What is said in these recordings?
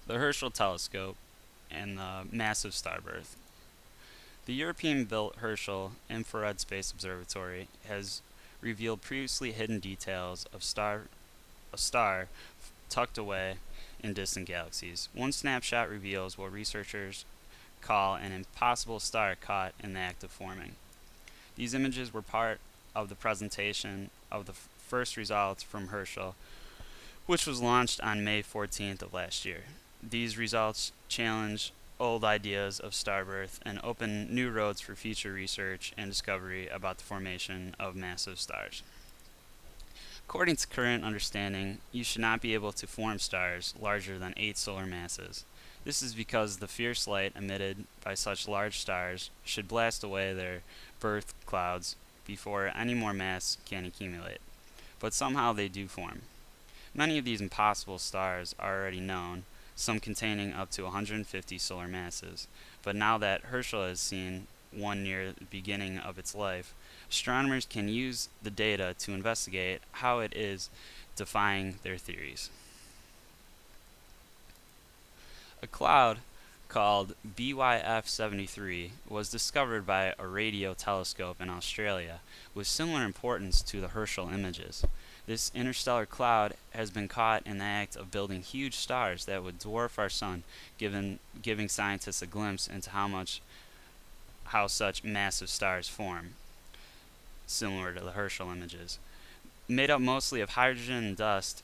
The Herschel telescope and the massive starbirth. The European-built Herschel Infrared Space Observatory has revealed previously hidden details of a star tucked away in distant galaxies. One snapshot reveals what researchers call an impossible star caught in the act of forming. These images were part of the presentation of the first results from Herschel, which was launched on May 14th of last year. These results challenge old ideas of starbirth and open new roads for future research and discovery about the formation of massive stars. According to current understanding, you should not be able to form stars larger than 8 solar masses. This is because the fierce light emitted by such large stars should blast away their birth clouds before any more mass can accumulate. But somehow they do form. Many of these impossible stars are already known, some containing up to 150 solar masses. But now that Herschel has seen one near the beginning of its life, astronomers can use the data to investigate how it is defying their theories. A cloud called BYF-73 was discovered by a radio telescope in Australia with similar importance to the Herschel images. This interstellar cloud has been caught in the act of building huge stars that would dwarf our sun, giving scientists a glimpse into how such massive stars form, similar to the Herschel images. Made up mostly of hydrogen and dust,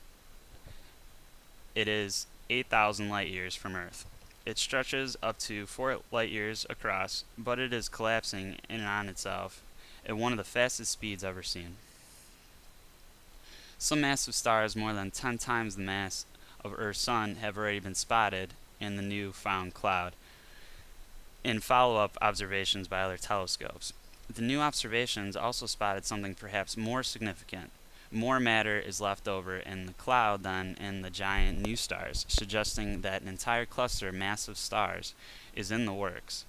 it is 8,000 light years from Earth. It stretches up to 4 light years across, but it is collapsing in and on itself at one of the fastest speeds ever seen. Some massive stars more than 10 times the mass of Earth's sun have already been spotted in the new found cloud in follow-up observations by other telescopes. The new observations also spotted something perhaps more significant. More matter is left over in the cloud than in the giant new stars, suggesting that an entire cluster of massive stars is in the works.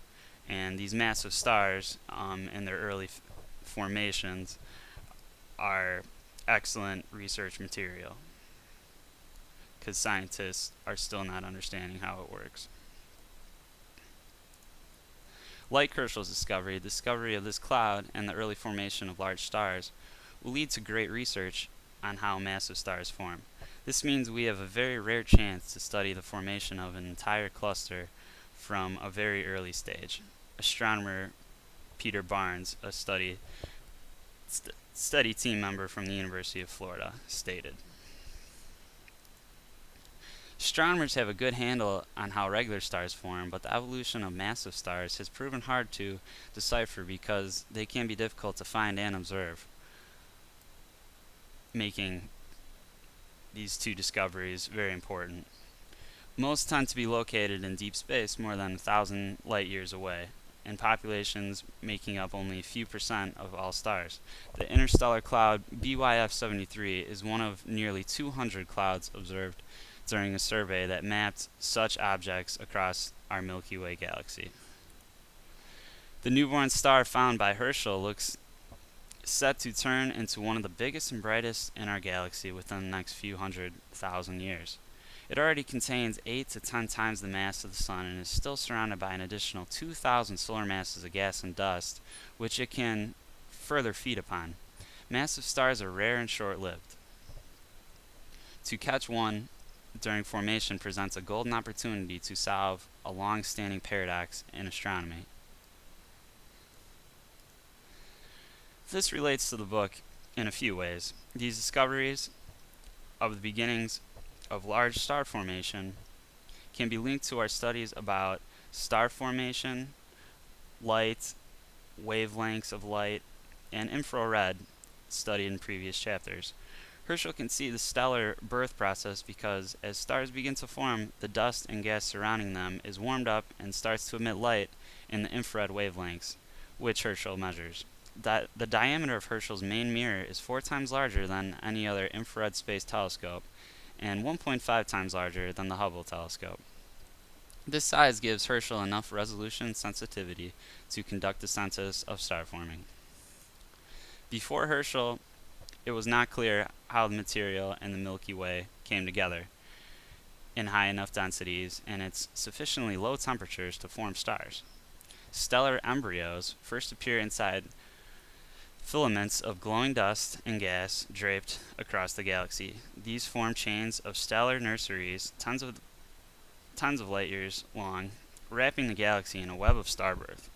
And these massive stars, in their early formations, are excellent research material because scientists are still not understanding how it works. Like Herschel's discovery, the discovery of this cloud and the early formation of large stars will lead to great research on how massive stars form. This means we have a very rare chance to study the formation of an entire cluster from a very early stage. Astronomer Peter Barnes, a study team member from the University of Florida, stated. Astronomers have a good handle on how regular stars form, but the evolution of massive stars has proven hard to decipher because they can be difficult to find and observe, making these two discoveries very important. Most tend to be located in deep space more than 1,000 light years away, and populations making up only a few percent of all stars. The interstellar cloud BYF-73 is one of nearly 200 clouds observed during a survey that mapped such objects across our Milky Way galaxy. The newborn star found by Herschel looks set to turn into one of the biggest and brightest in our galaxy within the next few 100,000 years. It already contains 8 to 10 times the mass of the Sun and is still surrounded by an additional 2,000 solar masses of gas and dust, which it can further feed upon. Massive stars are rare and short-lived. To catch one during formation presents a golden opportunity to solve a long-standing paradox in astronomy. This relates to the book in a few ways. These discoveries of the beginnings of large star formation can be linked to our studies about star formation, light, wavelengths of light, and infrared studied in previous chapters. Herschel can see the stellar birth process because as stars begin to form, the dust and gas surrounding them is warmed up and starts to emit light in the infrared wavelengths, which Herschel measures. The diameter of Herschel's main mirror is 4 times larger than any other infrared space telescope and 1.5 times larger than the Hubble telescope. This size gives Herschel enough resolution and sensitivity to conduct a census of star forming. Before Herschel, it was not clear how the material in the Milky Way came together. in high enough densities and at sufficiently low temperatures to form stars. Stellar embryos first appear inside filaments of glowing dust and gas draped across the galaxy. These form chains of stellar nurseries, tons of light years long, wrapping the galaxy in a web of starbirth.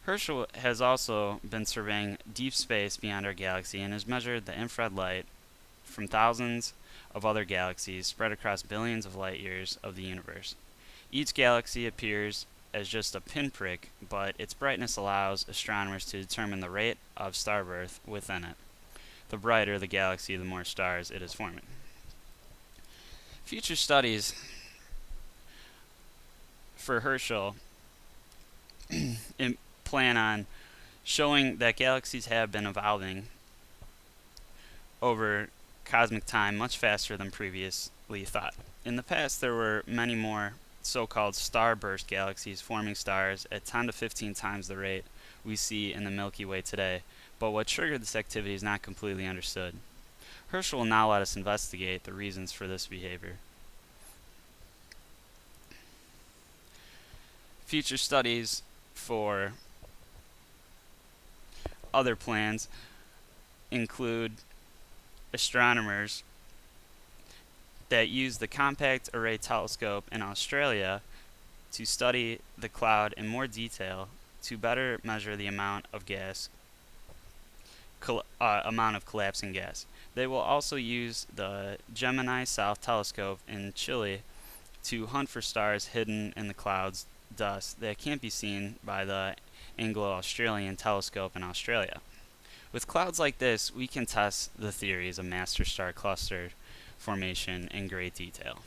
Herschel has also been surveying deep space beyond our galaxy and has measured the infrared light from thousands of other galaxies spread across billions of light years of the universe. Each galaxy appears as just a pinprick, but its brightness allows astronomers to determine the rate of starbirth within it. The brighter the galaxy, the more stars it is forming. Future studies for Herschel plan on showing that galaxies have been evolving over cosmic time much faster than previously thought. In the past, there were many more so-called starburst galaxies forming stars at 10 to 15 times the rate we see in the Milky Way today, but what triggered this activity is not completely understood. Herschel will now let us investigate the reasons for this behavior. Future studies for other plans include astronomers that use the Compact Array Telescope in Australia to study the cloud in more detail to better measure the amount of collapsing gas. They will also use the Gemini South Telescope in Chile to hunt for stars hidden in the clouds dust that can't be seen by the Anglo-Australian Telescope in Australia. With clouds like this, we can test the theories of master star cluster formation in great detail.